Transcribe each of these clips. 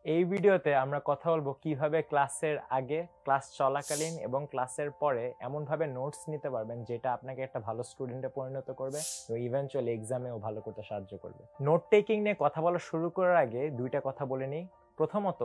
এই ভিডিওতে আমরা কথা বলবো কিভাবে ক্লাসের আগে, ক্লাস চলাকালীন এবং ক্লাসের পরে এমনভাবে নোটস নিতে পারবেন যেটা আপনাকে একটা ভালো স্টুডেন্টে পরিণত করবে এবং ইভেনচুয়ালি এক্সামেও ভালো করতে সাহায্য করবে। নোট টেকিং নিয়ে কথা বলা শুরু করার আগে দুইটা কথা বলে নিই। প্রথমত,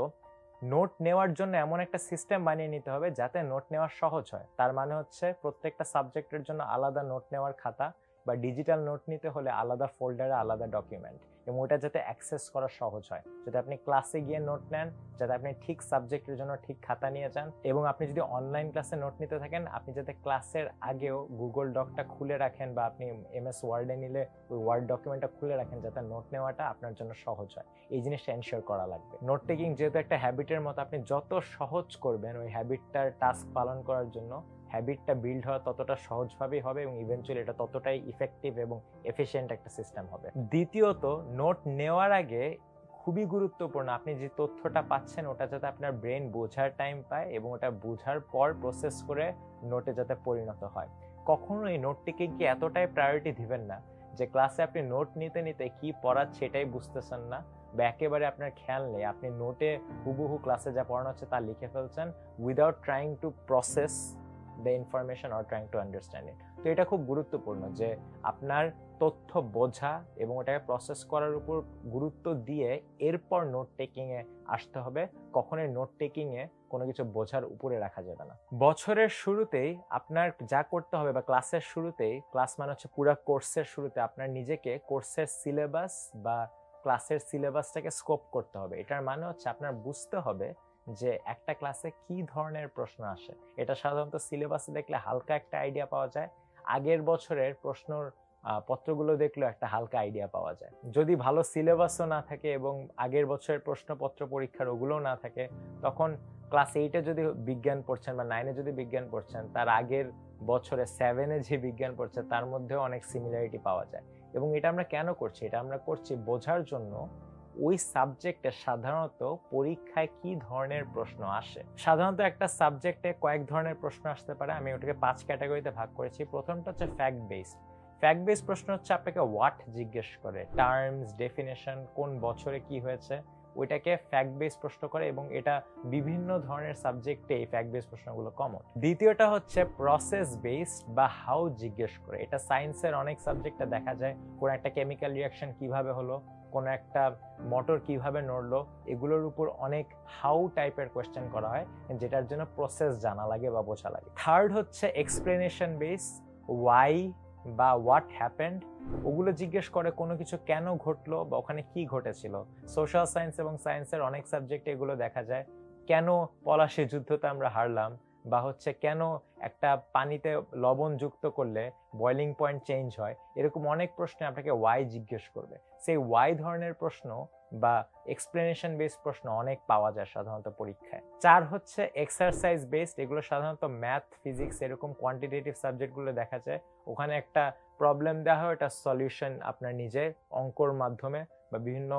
নোট নেওয়ার জন্য এমন একটা সিস্টেম বানিয়ে নিতে হবে যাতে নোট নেওয়া সহজ হয়। তার মানে হচ্ছে প্রত্যেকটা সাবজেক্টের জন্য আলাদা নোট নেওয়ার খাতা বা ডিজিটাল নোট নিতে হলে আলাদা ফোল্ডারে আলাদা ডকুমেন্ট, এবং ওটা যাতে অ্যাক্সেস করা সহজ হয়, যাতে আপনি ক্লাসে গিয়ে নোট নেন, যাতে আপনি ঠিক সাবজেক্টের জন্য ঠিক খাতা নিয়ে যান, এবং আপনি যদি অনলাইন ক্লাসে নোট নিতে থাকেন আপনি যাতে ক্লাসের আগেও গুগল ডকটা খুলে রাখেন বা আপনি এমএস ওয়ার্ডে নিলে ওই ওয়ার্ড ডকুমেন্টটা খুলে রাখেন যাতে নোট নেওয়াটা আপনার জন্য সহজ হয়। এই জিনিসটা এনশিওর করা লাগবে। নোট টেকিং যেহেতু একটা হ্যাবিটের মতো, আপনি যত সহজ করবেন ওই হ্যাবিটটার টাস্ক পালন করার জন্য, হ্যাবিটটা বিল্ড হওয়া ততটা সহজভাবেই হবে এবং ইভেনচুয়ালি এটা ততটাই ইফেক্টিভ এবং এফিশিয়েন্ট একটা সিস্টেম হবে। দ্বিতীয়ত, নোট নেওয়ার আগে খুবই গুরুত্বপূর্ণ আপনি যে তথ্যটা পাচ্ছেন ওটা যাতে আপনার ব্রেন বোঝার টাইম পায় এবং ওটা বোঝার পর প্রসেস করে নোটে যাতে পরিণত হয়। কখনোই নোটটিকে কি এতটাই প্রায়োরিটি দিবেন না যে ক্লাসে আপনি নোট নিতে নিতে কি পড়াচ্ছে এটাই বুঝতেছেন না, বা একেবারে আপনার খেয়াল নেই, আপনি নোটে হুবহু ক্লাসে যা পড়ানো হচ্ছে তা লিখে ফেলছেন without trying to process the information or trying to understand it. তো এটা খুব গুরুত্বপূর্ণ যে আপনার তথ্য বোঝা এবং ওটাকে প্রসেস করার উপর গুরুত্ব দিয়ে এরপর নোট টেকিং এ আসতে হবে। কখনোই নোট টেকিং এ কোনো কিছু বোঝার উপরে রাখা যাবে না। বছরের শুরুতেই আপনার যা করতে হবে, বা ক্লাসের শুরুতেই, ক্লাস মানে হচ্ছে পুরো কোর্সের শুরুতে আপনার নিজেকে কোর্সের সিলেবাস বা ক্লাসের সিলেবাসটাকে স্কোপ করতে হবে। এটার মানে হচ্ছে আপনার বুঝতে হবে যে একটা ক্লাসে কি ধরনের প্রশ্ন আসে। এটা সাধারণত সিলেবাসে দেখলে হালকা একটা আইডিয়া পাওয়া যায়, আগের বছরের প্রশ্নর পত্রগুলো দেখলেও একটা হালকা আইডিয়া পাওয়া যায়। যদি ভালো সিলেবাসও না থাকে এবং আগের বছরের প্রশ্নপত্র পরীক্ষার ওগুলোও না থাকে, তখন ক্লাস 8-এ যদি বিজ্ঞান পড়ছেন বা 9-এ যদি বিজ্ঞান পড়ছেন, তার আগের বছরে 7-এ যে বিজ্ঞান পড়ছে তার মধ্যেও অনেক সিমিলারিটি পাওয়া যায়। এবং এটা আমরা কেন করছি? এটা আমরা করছি বোঝার জন্য ওই সাবজেক্টে সাধারণত পরীক্ষায় কি ধরনের প্রশ্ন আসে। সাধারণত একটা সাবজেক্টে কয়েক ধরনের প্রশ্ন আসতে পারে। আমি ওটাকে 5 ক্যাটাগরিতে ভাগ করেছি। প্রথমটা হচ্ছে ফ্যাক্ট বেসড। ফ্যাক্ট বেসড প্রশ্ন হচ্ছে আপনাকে হোয়াট জিজ্ঞেস করে, টার্মস, ডেফিনেশন, কোন বছরে কি হয়েছে, ওইটাকে ফ্যাক্ট বেসড প্রশ্ন করে, এবং এটা বিভিন্ন ধরনের সাবজেক্টে এই ফ্যাক্ট বেসড প্রশ্নগুলো কমন। দ্বিতীয়টা হচ্ছে প্রসেস বেসড বা হাউ জিজ্ঞেস করে। এটা সায়েন্সের অনেক সাবজেক্টে দেখা যায়। কোন একটা কেমিক্যাল রিয়াকশন কিভাবে হলো, কোনো একটা মোটর কিভাবে নড়লো, এগুলোর উপর অনেক হাউ টাইপের কোয়েশ্চেন করা হয়, যেটার জন্য প্রসেস জানা লাগে বা বোঝা লাগে। থার্ড হচ্ছে এক্সপ্লেনেশন বেস, ওয়াই বা হোয়াট হ্যাপেন্ড, ওগুলো জিজ্ঞেস করে কোনো কিছু কেন ঘটলো বা ওখানে কি ঘটেছিল। সোশ্যাল সায়েন্স এবং সায়েন্সের অনেক সাবজেক্টে এগুলো দেখা যায়। কেন পলাশী যুদ্ধতে আমরা হারলাম, বা হচ্ছে কেন একটা পানিতে লবণ যুক্ত করলে বয়লিং পয়েন্ট চেঞ্জ হয়, এরকম অনেক প্রশ্নে আপনাকে ওয়াই জিজ্ঞেস করবে। সেই ওয়াই ধরনের প্রশ্ন বা এক্সপ্লেনেশন বেসড প্রশ্ন অনেক পাওয়া যায় সাধারণত পরীক্ষায়। 4 হচ্ছে এক্সারসাইজ বেসড। এগুলো সাধারণত ম্যাথ, ফিজিক্স এরকম কোয়ান্টিটেটিভ সাবজেক্টগুলো দেখা যায়। ওখানে একটা প্রবলেম দেওয়া হয়, এটা সলিউশন আপনার নিজের অঙ্কর মাধ্যমে বা বিভিন্ন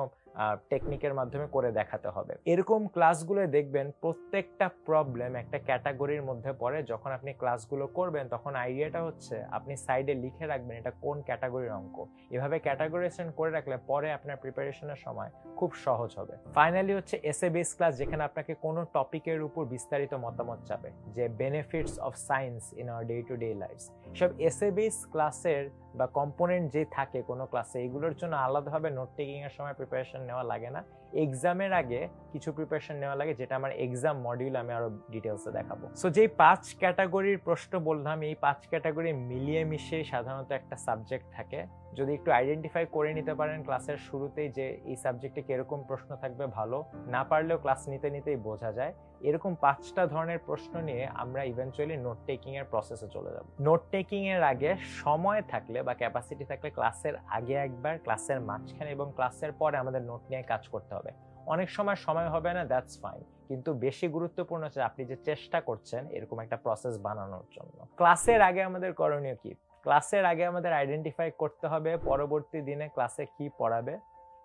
টেকনিকের মাধ্যমে করে দেখাতে হবে। এরকম ক্লাসগুলো দেখবেন প্রত্যেকটা প্রবলেম একটা ক্যাটাগরির মধ্যে পড়ে। যখন আপনি ক্লাসগুলো করবেন তখন আইডিয়াটা হচ্ছে আপনি সাইডে লিখে রাখবেন এটা কোন ক্যাটাগরির অঙ্ক। এভাবে ক্যাটাগরাইজেশন করে রাখলে পরে আপনার প্রিপারেশনের সময় খুব সহজ হবে। ফাইনালি হচ্ছে এসএ বেস ক্লাস, যেখানে আপনাকে কোনো টপিকের উপর বিস্তারিত মতামত চাবে, যে benefits of science in our day to day lifes. সব এসএ বেস ক্লাসের বা কম্পোনেন্ট যে থাকে কোনো ক্লাসে, এগুলোর জন্য আলাদাভাবে নোট টেকিং এর সময় প্রিপারেশন নেওয়া লাগে না। এক্সামের আগে কিছু প্রিপারেশন নেওয়া লাগে, যেটা আমার এক্সাম মডিউল আমি আরো ডিটেলসে দেখাবো। সো যেই 5 ক্যাটাগরির প্রশ্ন বললাম, এই 5 ক্যাটাগরি মিলিয়ে মিশিয়ে সাধারণত একটা সাবজেক্ট থাকে। যদি একটু আইডেন্টিফাই করে নিতে পারেন ক্লাসের শুরুতেই যে এই সাবজেক্টে কিরকম প্রশ্ন থাকবে, ভালো। না পারলেও ক্লাস নিতে নিতেই বোঝা যায়। এরকম 5টা ধরনের প্রশ্ন নিয়ে আমরা ইভেন্চুয়ালি নোট টেকিং এর প্রসেসে চলে যাব। নোট টেকিং এর আগে সময় থাকলে বা ক্যাপাসিটি থাকলে ক্লাসের আগে একবার, ক্লাসের মাঝখানে এবং ক্লাসের পরে আমাদের নোট নিয়ে কাজ করতে হবে। অনেক সময় হবে না, দ্যাটস ফাইন, কিন্তু বেশি গুরুত্বপূর্ণ হচ্ছে আপনি যে চেষ্টা করছেন এরকম একটা প্রসেস বানানোর জন্য। ক্লাসের আগে আমাদের করণীয় কি? ক্লাসের আগে আমাদের আইডেন্টিফাই করতে হবে পরবর্তী দিনে ক্লাসে কি পড়াবে।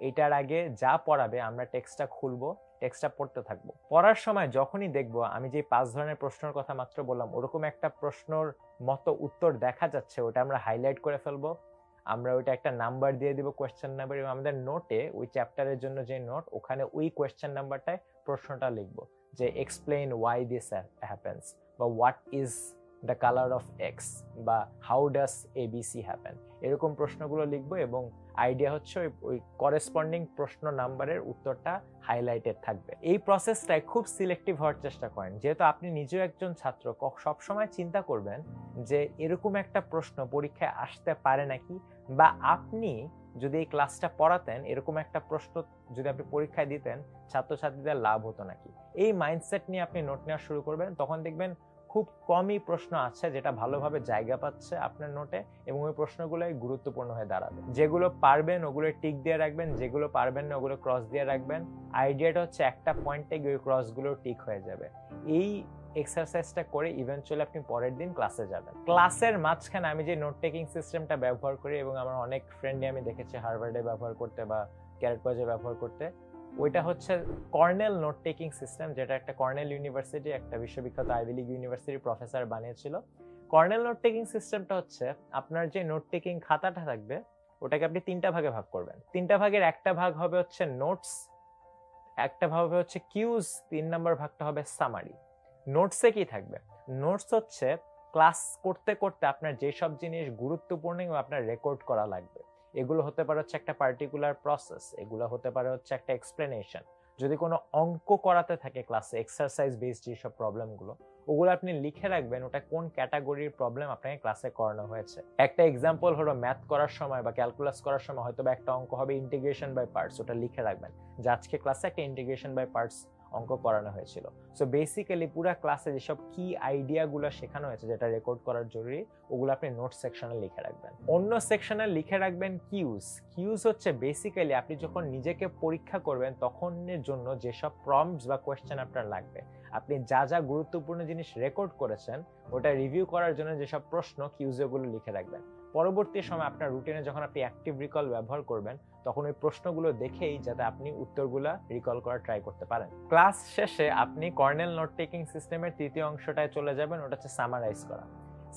এটার আগে যা পড়াবে আমরা টেক্সটটা খুলবো, টেক্সটটা পড়তে থাকবো। পড়ার সময় যখনই দেখবো আমি যে 5 ধরনের প্রশ্নের কথা মাত্র বললাম ওরকম একটা প্রশ্নর মতো উত্তর দেখা যাচ্ছে, ওটা আমরা হাইলাইট করে ফেলবো। আমরা ওইটা একটা নাম্বার দিয়ে দিব, কোয়েশ্চেন নাম্বার, এবং আমাদের নোটে ওই চ্যাপ্টারের জন্য যে নোট ওখানে ওই কোয়েশ্চেন নাম্বারটায় প্রশ্নটা লিখবো যে এক্সপ্লেইন ওয়াই দিস হ্যাপেন্স, বা what is the colour of x, বা হাউ ডাস এবিসি হ্যাপেন, এরকম প্রশ্নগুলো লিখবো। এবং আইডিয়া হচ্ছে ওই করেসপন্ডিং প্রশ্ন নাম্বারের উত্তরটা হাইলাইটেড থাকবে। এই প্রসেসটায় খুব সিলেক্টিভ হওয়ার চেষ্টা করেন, যেহেতু আপনি নিজেও একজন ছাত্র, সবসময় চিন্তা করবেন যে এরকম একটা প্রশ্ন পরীক্ষায় আসতে পারে নাকি, বা আপনি যদি এই ক্লাসটা পড়াতেন এরকম একটা প্রশ্ন যদি আপনি পরীক্ষায় দিতেন ছাত্রছাত্রীদের লাভ হতো নাকি। এই মাইন্ডসেট নিয়ে আপনি নোট নেওয়া শুরু করবেন, তখন দেখবেন খুব কমই প্রশ্ন আছে যেটা ভালোভাবে জায়গা পাচ্ছে আপনার নোটে, এবং ওই প্রশ্নগুলোই গুরুত্বপূর্ণ হয়ে দাঁড়াবে। যেগুলো পারবেন ওগুলো টিক দিয়ে রাখবেন, যেগুলো পারবেন না ওগুলো ক্রস দিয়ে রাখবেন। আইডিয়াটা হচ্ছে একটা পয়েন্টে গিয়ে ওই ক্রসগুলো টিক হয়ে যাবে। এই এক্সারসাইজটা করে ইভেন্চুয়ালি আপনি পরের দিন ক্লাসে যাবেন। ক্লাসের মাঝখানে আমি যে নোট টেকিং সিস্টেমটা ব্যবহার করি, এবং আমার অনেক ফ্রেন্ডই আমি দেখেছি হার্ভার্ডে ব্যবহার করতে বা ক্যারেট কলেজে ব্যবহার করতে, ওইটা হচ্ছে কর্নেল নোট টেকিং সিস্টেম, যেটা একটা কর্নেল ইউনিভার্সিটি, একটা বিশ্ববিখ্যাত আইভি লিগ ইউনিভার্সিটি প্রফেসর বানিয়েছিল। কর্নেল নোট টেকিং সিস্টেমটা হচ্ছে আপনার যে নোট টেকিং খাতাটা থাকবে ওটাকে আপনি 3টা ভাগে ভাগ করবেন। 3টা ভাগের একটা ভাগ হবে হচ্ছে নোটস, একটা ভাগ হবে হচ্ছে কিউজ, 3 নম্বর ভাগটা হবে সামারি। নোটসে কি থাকবে? নোটস হচ্ছে ক্লাস করতে করতে আপনার যেসব জিনিস গুরুত্বপূর্ণ এবং আপনার রেকর্ড করা লাগবে, এগুলো হতে পারে হচ্ছে একটা পার্টিকুলার প্রসেস, এগুলো হতে পারে হচ্ছে একটা এক্সপ্লেনেশন। যদি কোনো অঙ্ক করাতে থাকে ক্লাসে, এক্সারসাইজ বেসড যেসব প্রবলেমগুলো, ওগুলো আপনি লিখে রাখবেন ওটা কোন ক্যাটাগরির প্রবলেম আপনাকে ক্লাসে করানো হয়েছে। একটা এক্সাম্পল হলো ম্যাথ করার সময় বা ক্যালকুলাস করার সময় হয়তো একটা অঙ্ক হবে ইন্টিগ্রেশন বাই পার্টস, ওটা লিখে রাখবেন যে আজকে ক্লাসে একটা ইন্টিগ্রেশন বাই পার্টস অঙ্ক করানো হয়েছিল। সো বেসিক্যালি পুরা ক্লাসে যেসব কি আইডিয়াগুলো শেখানো হয়েছে যেটা রেকর্ড করার জরুরি, ওগুলো আপনি নোট সেকশনে লিখে রাখবেন। অন্য সেকশনে লিখে রাখবেন কিউজ। কিউজ হচ্ছে বেসিক্যালি আপনি যখন নিজেকে পরীক্ষা করবেন তখনের জন্য যেসব প্রম্পটস বা কোয়েশ্চেন আপনার লাগবে, আপনি যা যা গুরুত্বপূর্ণ জিনিস রেকর্ড করেছেন ওটা রিভিউ করার জন্য যেসব প্রশ্ন কিউজে ওগুলো লিখে রাখবেন। পরবর্তী সময় আপনার রুটিনে যখন আপনি অ্যাক্টিভ রিকল ব্যবহার করবেন তখন ওই প্রশ্নগুলো দেখেই যাতে আপনি উত্তরগুলা রিকল করার ট্রাই করতে পারেন। ক্লাস শেষে আপনি কর্নেল নোট টেকিং সিস্টেমের তৃতীয় অংশটায় চলে যাবেন, ওটা হচ্ছে সামারাইজ করা।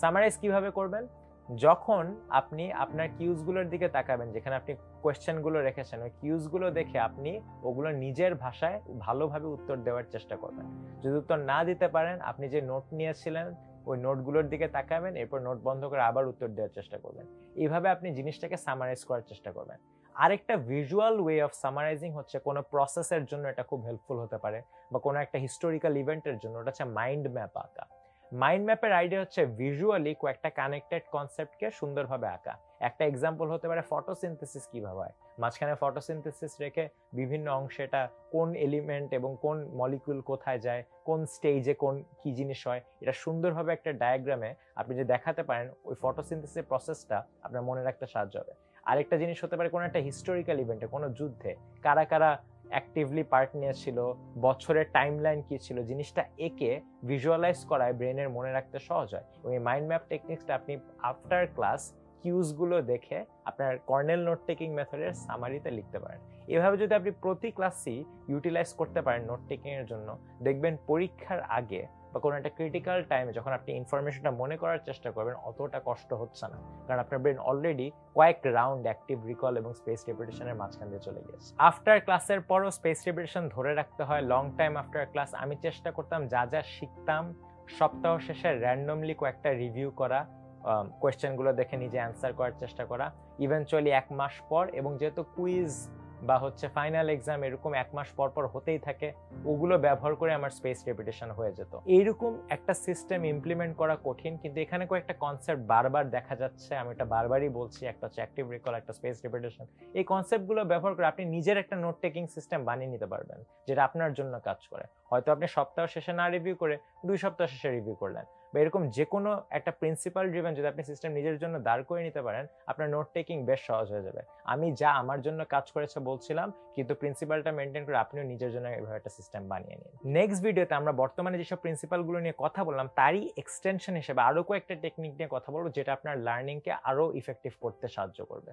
সামারাইজ কিভাবে করবেন? যখন আপনি আপনার কিউজগুলোর দিকে তাকাবেন, যেখানে আপনি কোয়েশ্চেনগুলো রেখেছেন, ওই কিউজগুলো দেখে আপনি ওগুলো নিজের ভাষায় ভালোভাবে উত্তর দেওয়ার চেষ্টা করবেন। যদি উত্তর না দিতে পারেন, আপনি যে নোট নিয়েছিলেন ওই নোটগুলোর দিকে তাকাবেন, এরপর নোট বন্ধ করে আবার উত্তর দেওয়ার চেষ্টা করবেন। এইভাবে আপনি জিনিসটাকে সামারাইজ করার চেষ্টা করবেন। আরেকটা ভিজুয়াল ওয়ে অফ সামারাইজিং হচ্ছে কোনো প্রসেসের জন্য এটা খুব হেল্পফুল হতে পারে, বা কোনো একটা হিস্টোরিক্যাল ইভেন্টের জন্য, ওটা হচ্ছে মাইন্ড ম্যাপ আঁকা। মাইন্ড ম্যাপের আইডিয়া হচ্ছে ভিজুয়ালি কয়েকটা কানেক্টেড কনসেপ্টকে সুন্দরভাবে আঁকা। একটা এক্সাম্পল হতে পারে ফটোসিনথেসিস কিভাবে হয়, মাঝখানে ফটোসিনথেসিস রেখে বিভিন্ন অংশে এটা কোন এলিমেন্ট এবং কোন মলিকিউল কোথায় যায়, কোন স্টেজে কোন কি জিনিস হয়, এটা সুন্দরভাবে একটা ডায়াগ্রামে আপনি যে দেখাতে পারেন, ওই ফটোসিনথেসিস প্রসেসটা আপনার মনে রাখতে সাহায্য হবে। আরেকটা জিনিস হতে পারে কোনো একটা হিস্টোরিক্যাল ইভেন্টে, কোনো যুদ্ধে কারা কারা অ্যাক্টিভলি পার্ট নিয়েছিল, বছরের টাইমলাইন কি ছিল, জিনিসটা একে ভিজুয়ালাইজ করায় ব্রেনের মনে রাখতে সহজ হয়। এবং এই মাইন্ড ম্যাপ টেকনিক্সটা আপনি আফটার ক্লাস কিউজগুলো দেখে আপনার কর্নেল নোট টেকিং মেথডের সামারিতে লিখতে পারেন। এভাবে যদি আপনি প্রতি ক্লাসই ইউটিলাইজ করতে পারেন নোট টেকিং এর জন্য, দেখবেন পরীক্ষার আগে বা কোনো একটা ক্রিটিক্যাল টাইমে যখন আপনি ইনফরমেশনটা মনে করার চেষ্টা করবেন অতটা কষ্ট হচ্ছে না, কারণ আপনার ব্রেন অলরেডি কয়েক রাউন্ড অ্যাক্টিভ রিকল এবং স্পেস রিপিটিশনের মাঝখান দিয়ে চলে গেছে। আফটার ক্লাসের পরও স্পেস রিপিটিশন ধরে রাখতে হয় লং টাইম আফটার ক্লাস। আমি চেষ্টা করতাম যা যা শিখতাম সপ্তাহ শেষে র্যান্ডমলি কয়েকটা রিভিউ করা, কোয়েশ্চেনগুলো দেখে নিজে অ্যান্সার করার চেষ্টা করা, ইভেনচুয়ালি 1 মাস পর, এবং যেহেতু কুইজ বা হচ্ছে ফাইনাল এক্সাম এরকম 1 মাস পর পর হতেই থাকে, ওগুলো ব্যবহার করে আমার স্পেস রিপিটিশন হয়ে যেত। এইরকম একটা সিস্টেম ইমপ্লিমেন্ট করা কঠিন, কিন্তু এখানে কয়েকটা কনসেপ্ট বারবার দেখা যাচ্ছে, আমি এটা বারবারই বলছি, একটা হচ্ছে অ্যাক্টিভ রিকল, একটা স্পেস রিপিটিশন। এই কনসেপ্টগুলো ব্যবহার করে আপনি নিজের একটা নোট টেকিং সিস্টেম বানিয়ে নিতে পারবেন যেটা আপনার জন্য কাজ করে। হয়তো আপনি সপ্তাহ শেষে না রিভিউ করে 2 সপ্তাহ শেষে রিভিউ করলেন, বা এরকম যে কোনো একটা প্রিন্সিপাল ড্রিভেন যদি আপনি সিস্টেম নিজের জন্য দাঁড় করে নিতে পারেন, আপনার নোট টেকিং বেশ সহজ হয়ে যাবে। আমি যা আমার জন্য কাজ করেছে বলছিলাম, কিন্তু প্রিন্সিপালটা মেনটেন করে আপনিও নিজের জন্য এভাবে একটা সিস্টেম বানিয়ে নিন। নেক্সট ভিডিওতে আমরা বর্তমানে যেসব প্রিন্সিপালগুলো নিয়ে কথা বললাম তারই এক্সটেনশন হিসেবে আরো কয়েকটা টেকনিক নিয়ে কথা বলবো, যেটা আপনার লার্নিংকে আরো ইফেক্টিভ করতে সাহায্য করবে।